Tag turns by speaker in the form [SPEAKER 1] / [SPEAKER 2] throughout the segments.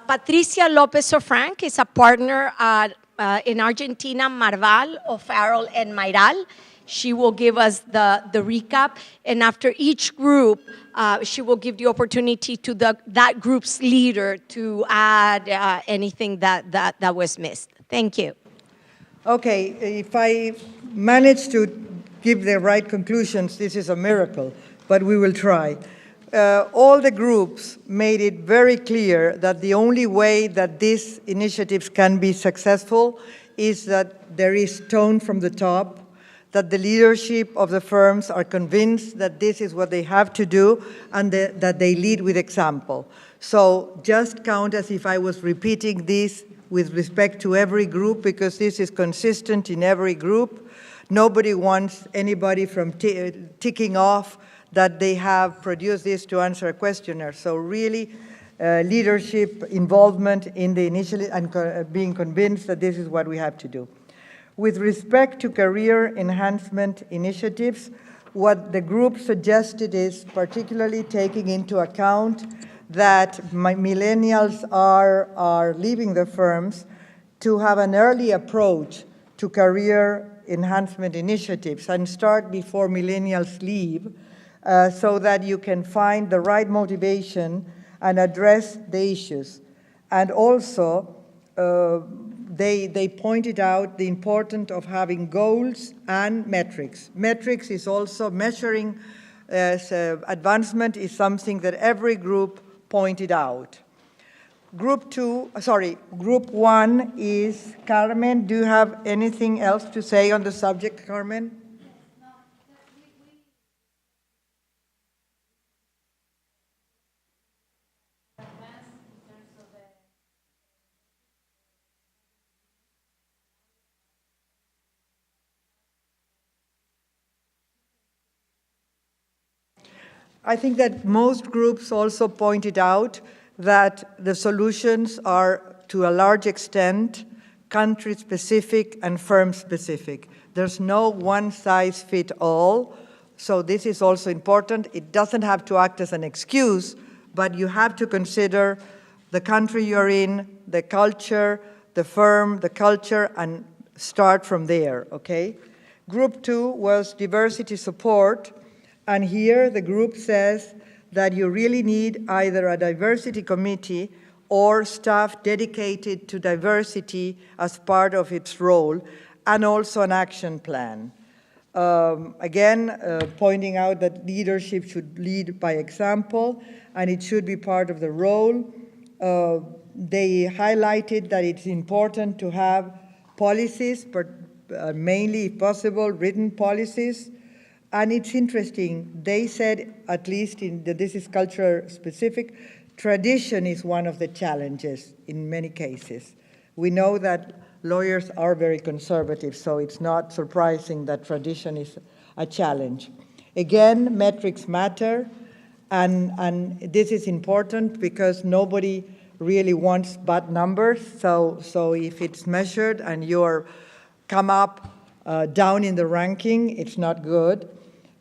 [SPEAKER 1] Patricia Lopez Sofranc is a partner in Argentina, Marval, O'Farrell, and Mayral. She will give us the recap, and after each group, she will give the opportunity to that group's leader to add anything that was missed. Thank you.
[SPEAKER 2] Okay, if I manage to give the right conclusions, this is a miracle, but we will try. All the groups made it very clear that the only way that these initiatives can be successful is that there is tone from the top, that the leadership of the firms are convinced that this is what they have to do, and that they lead with example. So just count as if I was repeating this with respect to every group, because this is consistent in every group. Nobody wants anybody from ticking off that they have produced this to answer a questionnaire. So really, leadership, involvement in the initiative, and being convinced that this is what we have to do. With respect to career enhancement initiatives, what the group suggested is particularly taking into account that millennials are leaving the firms, to have an early approach to career enhancement initiatives and start before millennials leave, so that you can find the right motivation and address the issues. And also, they pointed out the importance of having goals and metrics. Metrics is also measuring advancement is something that every group pointed out. Group one is Carmen. Do you have anything else to say on the subject, Carmen? I think that most groups also pointed out that the solutions are, to a large extent, country-specific and firm-specific. There's no one-size-fits-all, so this is also important. It doesn't have to act as an excuse, but you have to consider the country you're in, the culture, the firm, the culture, and start from there, okay? Group two was diversity support. And here the group says that you really need either a diversity committee or staff dedicated to diversity as part of its role, and also an action plan. Again, pointing out that leadership should lead by example, and it should be part of the role. They highlighted that it's important to have policies, but mainly, if possible, written policies. And it's interesting, they said, at least this is culture specific, tradition is one of the challenges in many cases. We know that lawyers are very conservative, so it's not surprising that tradition is a challenge. Again, metrics matter, and this is important because nobody really wants bad numbers, so if it's measured and you're come up down in the ranking, it's not good.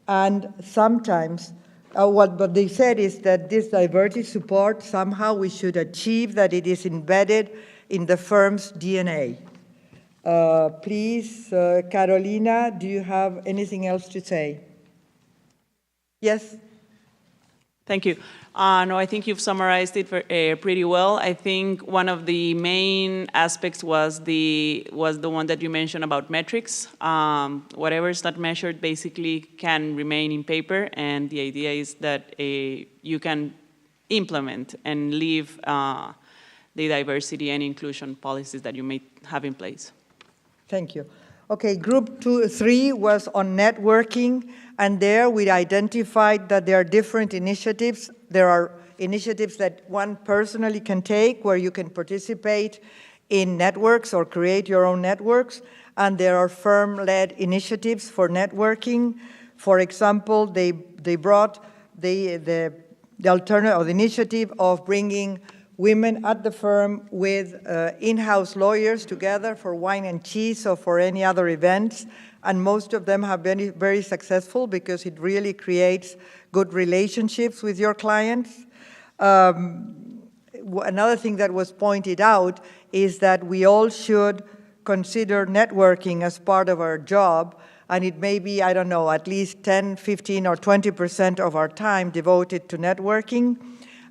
[SPEAKER 2] And sometimes, what they said is that this diversity support, somehow we should achieve that it is embedded in the firm's DNA. Please, Carolina, do you have anything else to say? Yes?
[SPEAKER 3] Thank you. No, I think you've summarized it pretty well. I think one of the main aspects was the one that you mentioned about metrics. Whatever is not measured basically can remain in paper, and the idea is that you can implement and leave the diversity and inclusion policies that you may have in place.
[SPEAKER 2] Thank you. Okay, group 3 was on networking, and there we identified that there are different initiatives. There are initiatives that one personally can take where you can participate in networks or create your own networks, and there are firm-led initiatives for networking. For example, they brought the alternative or the initiative of bringing women at the firm with in-house lawyers together for wine and cheese or for any other events. And most of them have been very successful because it really creates good relationships with your clients. another thing that was pointed out is that we all should consider networking as part of our job, and it may be, I don't know, at least 10, 15, or 20% of our time devoted to networking.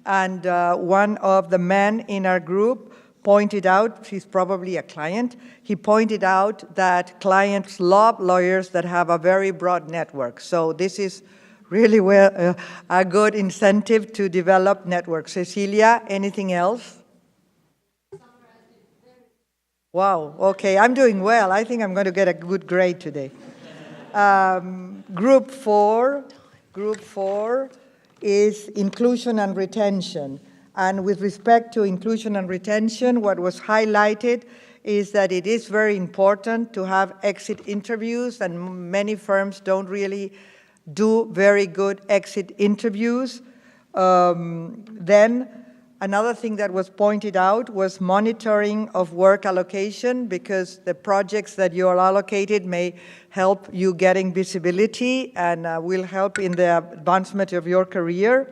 [SPEAKER 2] And one of the men in our group pointed out, he's probably a client, he pointed out that clients love lawyers that have a very broad network. So this is really a good incentive to develop networks. Cecilia, anything else? Wow, okay, I'm doing well. I think I'm going to get a good grade today. Group four is inclusion and retention. And with respect to inclusion and retention, what was highlighted is that it is very important to have exit interviews, and many firms don't really do very good exit interviews. Then another thing that was pointed out was monitoring of work allocation, because the projects that you are allocated may help you getting visibility and will help in the advancement of your career.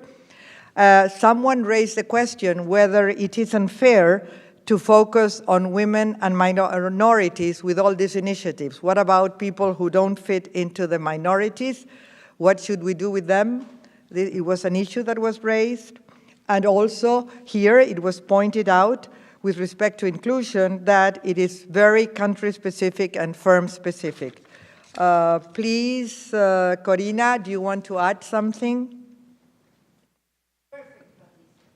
[SPEAKER 2] Someone raised the question whether it is unfair to focus on women and minorities with all these initiatives. What about people who don't fit into the minorities? What should we do with them? It was an issue that was raised. And also here it was pointed out with respect to inclusion that it is very country-specific and firm-specific. Please, Corina, do you want to add something?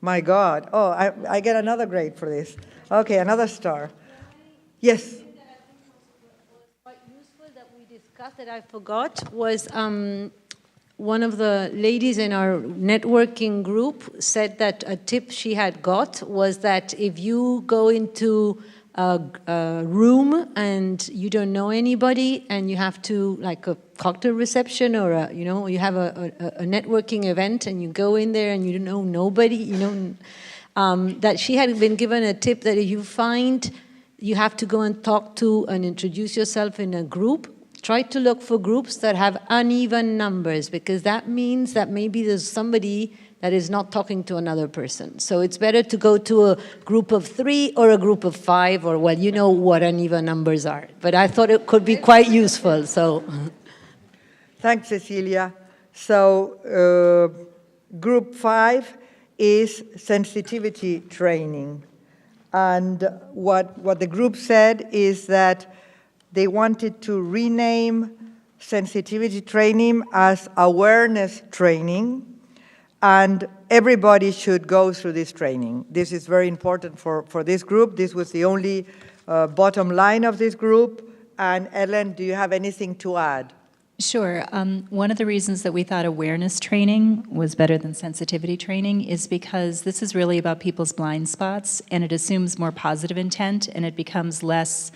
[SPEAKER 2] My God. Oh, I get another grade for this. Okay, another star. Yes.
[SPEAKER 4] Quite useful that we discussed that I forgot was one of the ladies in our networking group said that a tip she had got was that if you go into a room and you don't know anybody and you have to, like a cocktail reception or you have a networking event and you go in there and you don't know nobody, that she had been given a tip that if you find you have to go and talk to and introduce yourself in a group, try to look for groups that have uneven numbers, because that means that maybe there's somebody that is not talking to another person. So it's better to go to a group of 3 or a group of 5, or well, you know what uneven numbers are. But I thought it could be quite useful, so.
[SPEAKER 2] Thanks, Cecilia. So group 5 is sensitivity training. And what the group said is that they wanted to rename sensitivity training as awareness training, and everybody should go through this training. This is very important for this group. This was the only bottom line of this group. And Ellen, do you have anything to add?
[SPEAKER 5] Sure. One of the reasons that we thought awareness training was better than sensitivity training is because this is really about people's blind spots, and it assumes more positive intent, and it becomes less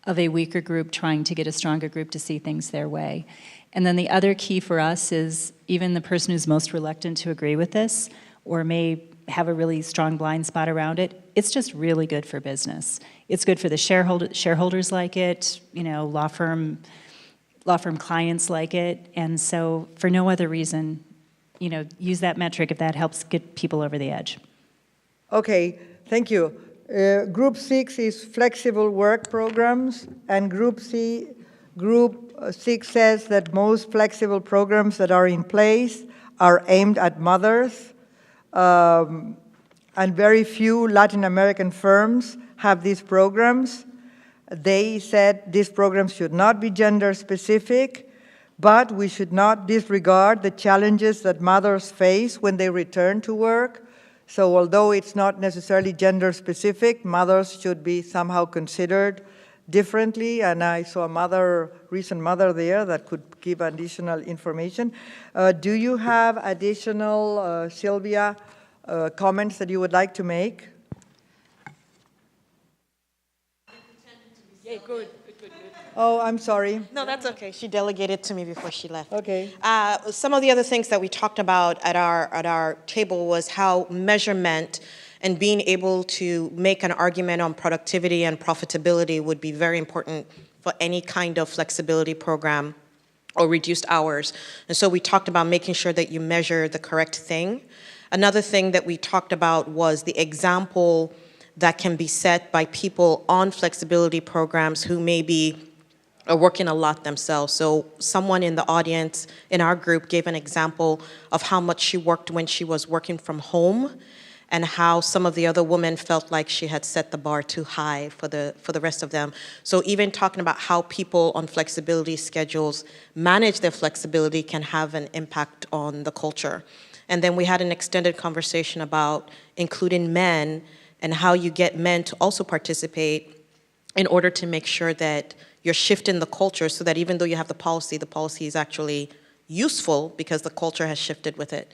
[SPEAKER 5] of a weaker group trying to get a stronger group to see things their way. And then the other key for us is even the person who's most reluctant to agree with this or may have a really strong blind spot around it, it's just really good for business. It's good for the shareholders like it, law firm clients like it, and so for no other reason, use that metric if that helps get people over the edge.
[SPEAKER 2] Okay, thank you. Group 6 is flexible work programs, and Group 6 says that most flexible programs that are in place are aimed at mothers, and very few Latin American firms have these programs. They said these programs should not be gender specific, but we should not disregard the challenges that mothers face when they return to work. So although it's not necessarily gender specific, mothers should be somehow considered differently. And I saw a recent mother there that could give additional information. Do you have additional, Sylvia, comments that you would like to make?
[SPEAKER 3] Yeah, good.
[SPEAKER 2] Oh, I'm sorry.
[SPEAKER 6] No, that's okay. She delegated to me before she left.
[SPEAKER 2] Okay.
[SPEAKER 6] Some of the other things that we talked about at our table was how measurement and being able to make an argument on productivity and profitability would be very important for any kind of flexibility program or reduced hours. And so we talked about making sure that you measure the correct thing. Another thing that we talked about was the example that can be set by people on flexibility programs who maybe are working a lot themselves. So someone in the audience in our group gave an example of how much she worked when she was working from home, and how some of the other women felt like she had set the bar too high for the rest of them. So even talking about how people on flexibility schedules manage their flexibility can have an impact on the culture. And then we had an extended conversation about including men and how you get men to also participate in order to make sure that you're shifting the culture so that even though you have the policy is actually useful because the culture has shifted with it.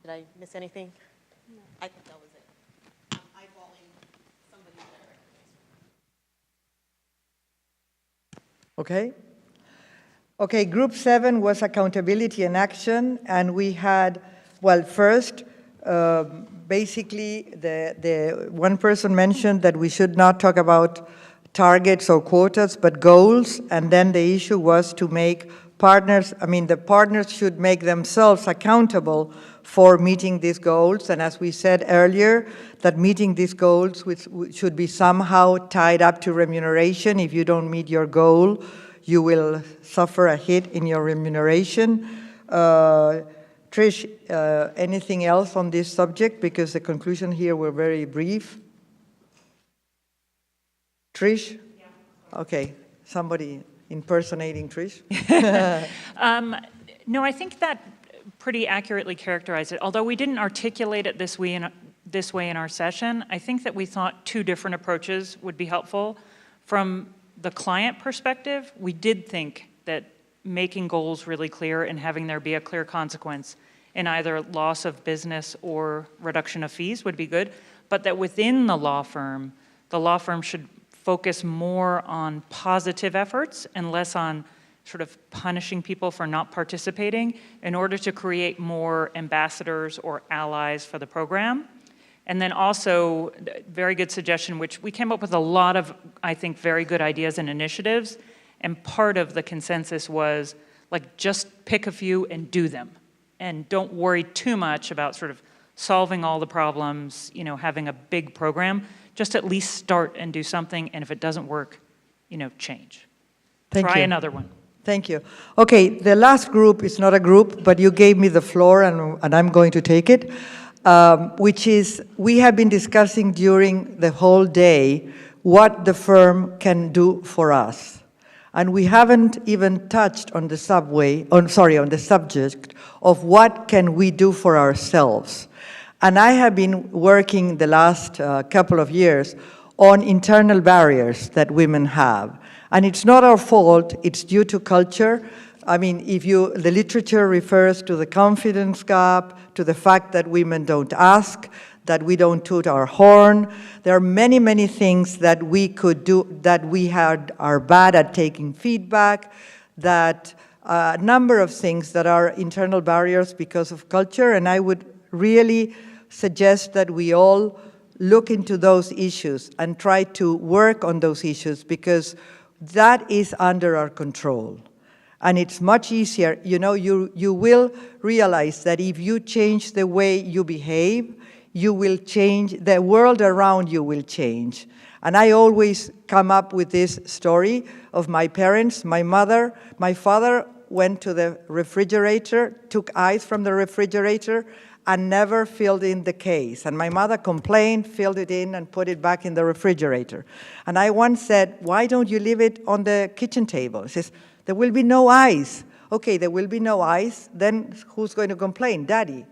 [SPEAKER 6] Did I miss anything? No. I think that was it. I'm eyeballing somebody there.
[SPEAKER 2] Okay. Okay, group 7 was accountability and action, and we had, well, first, basically, the one person mentioned that we should not talk about targets or quotas, but goals, and then the issue was to make partners, the partners should make themselves accountable for meeting these goals, and as we said earlier, that meeting these goals which should be somehow tied up to remuneration. If you don't meet your goal, you will suffer a hit in your remuneration. Trish, anything else on this subject? Because the conclusion here were very brief. Trish? Yeah. Okay, somebody impersonating Trish?
[SPEAKER 7] No, I think that pretty accurately characterized it. Although we didn't articulate it this way in our session, I think that we thought two different approaches would be helpful. From the client perspective, we did think that making goals really clear and having there be a clear consequence in either loss of business or reduction of fees would be good, but that within the law firm should focus more on positive efforts and less on sort of punishing people for not participating in order to create more ambassadors or allies for the program. And then also, very good suggestion, which we came up with a lot of, I think, very good ideas and initiatives, and part of the consensus was, like, just pick a few and do them. And don't worry too much about sort of solving all the problems, having a big program. Just at least start and do something, and if it doesn't work, change. Try another one.
[SPEAKER 2] Thank you. Okay, the last group is not a group, but you gave me the floor, and I'm going to take it, which is, we have been discussing during the whole day what the firm can do for us. And we haven't even touched on the on the subject of what can we do for ourselves. And I have been working the last couple of years on internal barriers that women have. And it's not our fault, it's due to culture. The literature refers to the confidence gap, to the fact that women don't ask, that we don't toot our horn. There are many, many things that we could do, that we are bad at taking feedback, that a number of things that are internal barriers because of culture, and I would really suggest that we all look into those issues and try to work on those issues, because that is under our control. And it's much easier, you will realize that if you change the way you behave, you will change, the world around you will change. And I always come up with this story of my parents. My father went to the refrigerator, took ice from the refrigerator, and never filled in the case. And my mother complained, filled it in, and put it back in the refrigerator. And I once said, why don't you leave it on the kitchen table? He says, there will be no ice. Okay, there will be no ice. Then who's going to complain? Daddy.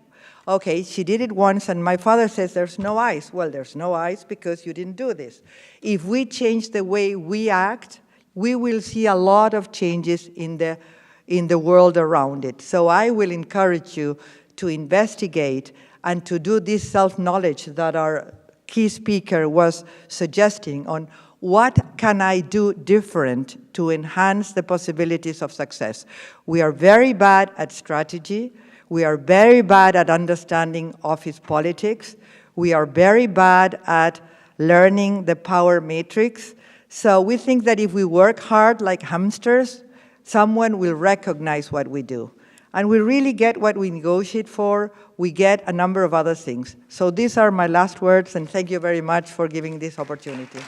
[SPEAKER 2] Okay, she did it once, and my father says there's no ice. Well, there's no ice because you didn't do this. If we change the way we act, we will see a lot of changes in the world around it. So I will encourage you to investigate and to do this self-knowledge that our key speaker was suggesting on what can I do different to enhance the possibilities of success. We are very bad at strategy. We are very bad at understanding office politics. We are very bad at learning the power matrix. So we think that if we work hard like hamsters, someone will recognize what we do. and we really get what we negotiate for, we get a number of other things. So these are my last words, and thank you very much for giving this opportunity.